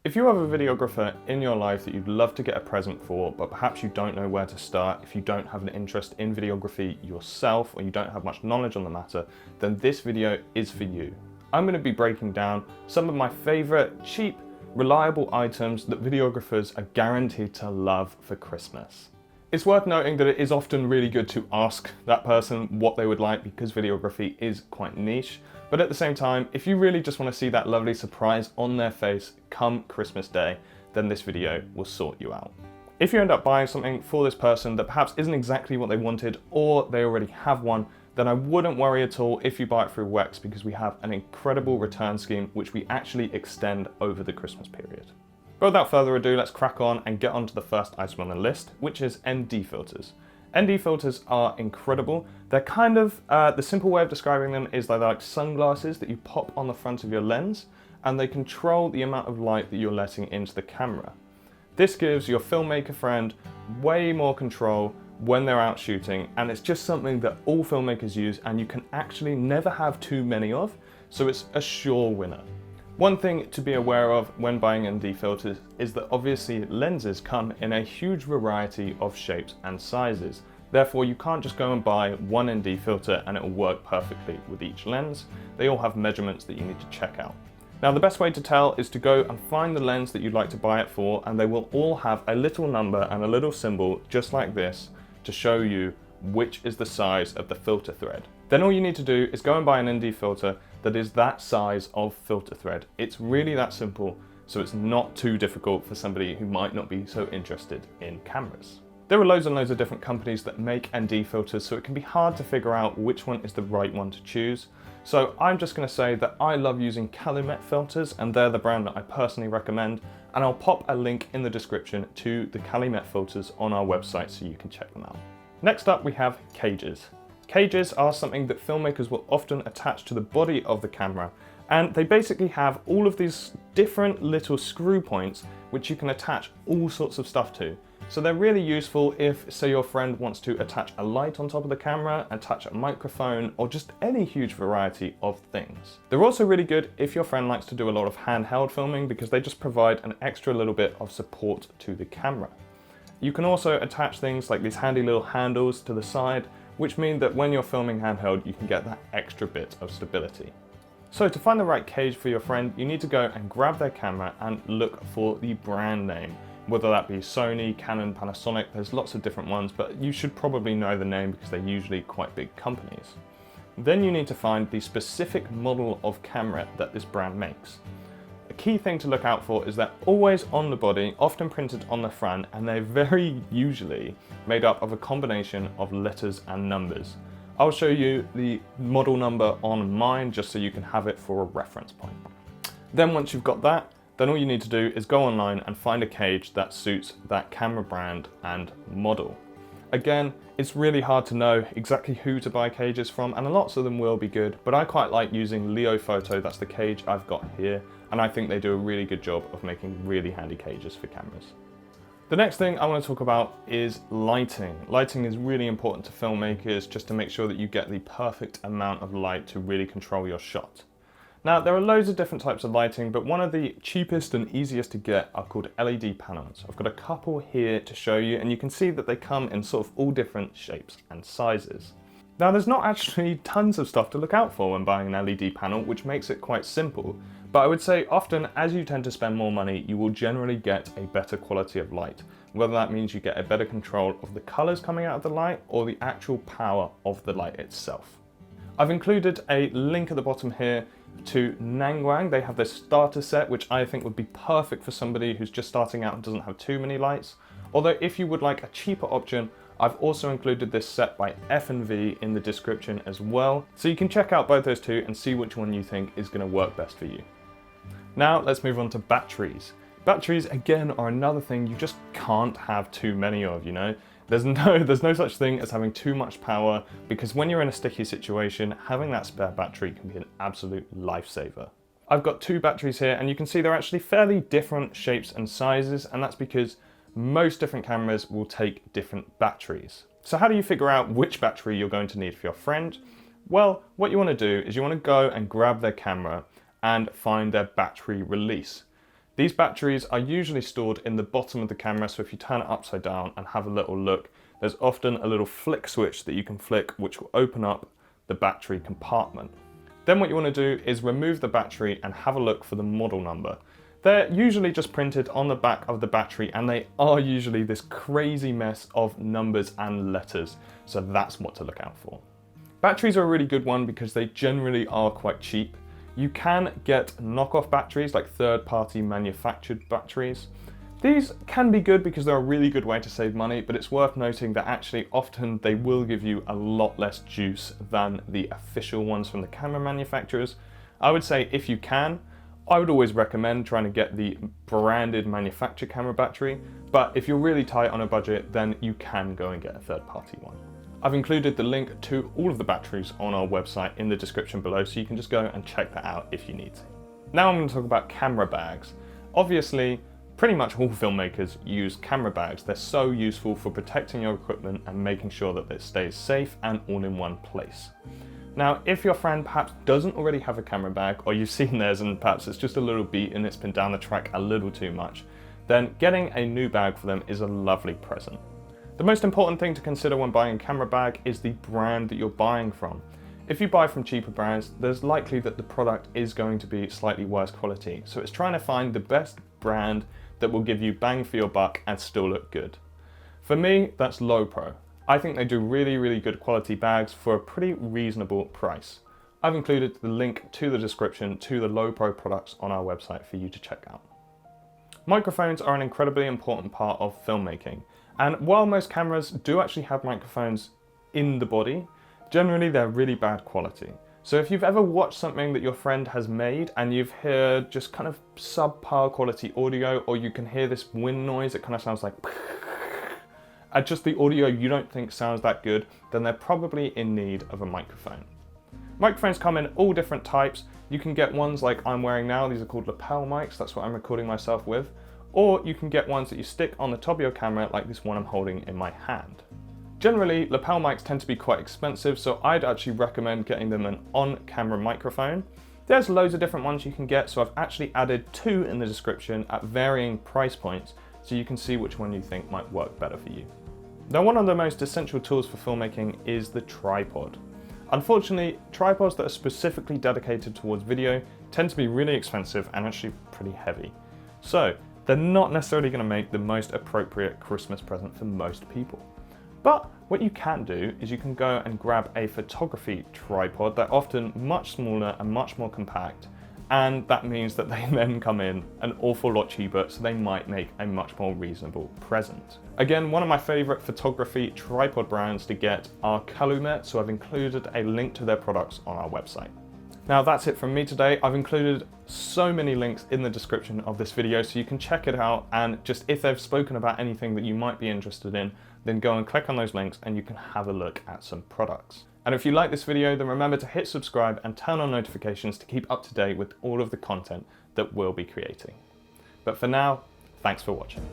If you have a videographer in your life that you'd love to get a present for, but perhaps you don't know where to start, if you don't have an interest in videography yourself, or you don't have much knowledge on the matter, then this video is for you. I'm going to be breaking down some of my favorite, cheap, reliable items that videographers are guaranteed to love for Christmas. It's worth noting that it is often really good to ask that person what they would like because videography is quite niche. But at the same time, if you really just want to see that lovely surprise on their face come Christmas Day, then this video will sort you out. If you end up buying something for this person that perhaps isn't exactly what they wanted or they already have one, then I wouldn't worry at all if you buy it through Wex because we have an incredible return scheme which we actually extend over the Christmas period. But without further ado, let's crack on and get on to the first item on the list, which is ND filters. ND filters are incredible. They're kind of, the simple way of describing them is they're like sunglasses that you pop on the front of your lens, and they control the amount of light that you're letting into the camera. This gives your filmmaker friend way more control when they're out shooting, and it's just something that all filmmakers use and you can actually never have too many of, so it's a sure winner. One thing to be aware of when buying ND filters is that obviously lenses come in a huge variety of shapes and sizes. Therefore, you can't just go and buy one ND filter and it will work perfectly with each lens. They all have measurements that you need to check out. Now, the best way to tell is to go and find the lens that you'd like to buy it for, and they will all have a little number and a little symbol just like this to show you which is the size of the filter thread. Then all you need to do is go and buy an ND filter that is that size of filter thread. It's really that simple, so it's not too difficult for somebody who might not be so interested in cameras. There are loads and loads of different companies that make ND filters, so it can be hard to figure out which one is the right one to choose. So I'm just going to say that I love using Calumet filters, and they're the brand that I personally recommend, and I'll pop a link in the description to the Calumet filters on our website so you can check them out. Next up we have cages. Cages are something that filmmakers will often attach to the body of the camera, and they basically have all of these different little screw points which you can attach all sorts of stuff to. So they're really useful if, say, your friend wants to attach a light on top of the camera, attach a microphone, or just any huge variety of things. They're also really good if your friend likes to do a lot of handheld filming because they just provide an extra little bit of support to the camera. You can also attach things like these handy little handles to the side, which mean that when you're filming handheld, you can get that extra bit of stability. So to find the right cage for your friend, you need to go and grab their camera and look for the brand name, whether that be Sony, Canon, Panasonic. There's lots of different ones, but you should probably know the name because they're usually quite big companies. Then you need to find the specific model of camera that this brand makes. A key thing to look out for is they're always on the body, often printed on the front, and they're very usually made up of a combination of letters and numbers. I'll show you the model number on mine just so you can have it for a reference point. Then once you've got that, then all you need to do is go online and find a cage that suits that camera brand and model. Again, it's really hard to know exactly who to buy cages from, and lots of them will be good, but I quite like using Leo Photo. That's the cage I've got here, and I think they do a really good job of making really handy cages for cameras. The next thing I want to talk about is lighting. Lighting is really important to filmmakers just to make sure that you get the perfect amount of light to really control your shot. Now, there are loads of different types of lighting, but one of the cheapest and easiest to get are called LED panels. I've got a couple here to show you, and you can see that they come in sort of all different shapes and sizes. Now, there's not actually tons of stuff to look out for when buying an LED panel, which makes it quite simple. But I would say often, as you tend to spend more money, you will generally get a better quality of light. Whether that means you get a better control of the colors coming out of the light or the actual power of the light itself. I've included a link at the bottom here to Nangwang. They have this starter set, which I think would be perfect for somebody who's just starting out and doesn't have too many lights. Although if you would like a cheaper option, I've also included this set by F&V in the description as well. So you can check out both those two and see which one you think is going to work best for you. Now let's move on to batteries. Batteries, again, are another thing you just can't have too many of, you know? There's no such thing as having too much power, because when you're in a sticky situation, having that spare battery can be an absolute lifesaver. I've got two batteries here, and you can see they're actually fairly different shapes and sizes, and that's because most different cameras will take different batteries. So how do you figure out which battery you're going to need for your friend? Well, what you want to do is you want to go and grab their camera and find their battery release. These batteries are usually stored in the bottom of the camera, so if you turn it upside down and have a little look, there's often a little flick switch that you can flick which will open up the battery compartment. Then what you want to do is remove the battery and have a look for the model number. They're usually just printed on the back of the battery, and they are usually this crazy mess of numbers and letters, so that's what to look out for. Batteries are a really good one because they generally are quite cheap. You can get knockoff batteries, like third-party manufactured batteries. These can be good because they're a really good way to save money, but it's worth noting that actually often they will give you a lot less juice than the official ones from the camera manufacturers. I would say if you can, I would always recommend trying to get the branded manufactured camera battery, but if you're really tight on a budget, then you can go and get a third-party one. I've included the link to all of the batteries on our website in the description below, so you can just go and check that out if you need to. Now I'm going to talk about camera bags. Obviously, pretty much all filmmakers use camera bags. They're so useful for protecting your equipment and making sure that it stays safe and all in one place. Now, if your friend perhaps doesn't already have a camera bag, or you've seen theirs and perhaps it's just a little beat and it's been down the track a little too much, then getting a new bag for them is a lovely present. The most important thing to consider when buying a camera bag is the brand that you're buying from. If you buy from cheaper brands, there's likely that the product is going to be slightly worse quality. So it's trying to find the best brand that will give you bang for your buck and still look good. For me, that's Lowepro. I think they do really, really good quality bags for a pretty reasonable price. I've included the link to the description to the Lowepro products on our website for you to check out. Microphones are an incredibly important part of filmmaking. And while most cameras do actually have microphones in the body, generally they're really bad quality. So if you've ever watched something that your friend has made and you've heard just kind of subpar quality audio, or you can hear this wind noise, it kind of sounds like and just the audio you don't think sounds that good, then they're probably in need of a microphone. Microphones come in all different types. You can get ones like I'm wearing now, these are called lapel mics, that's what I'm recording myself with. Or you can get ones that you stick on the top of your camera like this one I'm holding in my hand. Generally, lapel mics tend to be quite expensive, so I'd actually recommend getting them an on-camera microphone. There's loads of different ones you can get, so I've actually added 2 in the description at varying price points, so you can see which one you think might work better for you. Now, one of the most essential tools for filmmaking is the tripod. Unfortunately, tripods that are specifically dedicated towards video tend to be really expensive and actually pretty heavy. So, they're not necessarily going to make the most appropriate Christmas present for most people. But what you can do is you can go and grab a photography tripod. They're often much smaller and much more compact, and that means that they then come in an awful lot cheaper, so they might make a much more reasonable present. Again, one of my favorite photography tripod brands to get are Calumet, so I've included a link to their products on our website. Now that's it from me today. I've included so many links in the description of this video, so you can check it out, and just if they've spoken about anything that you might be interested in, then go and click on those links and you can have a look at some products. And if you like this video, then remember to hit subscribe and turn on notifications to keep up to date with all of the content that we'll be creating. But for now, thanks for watching.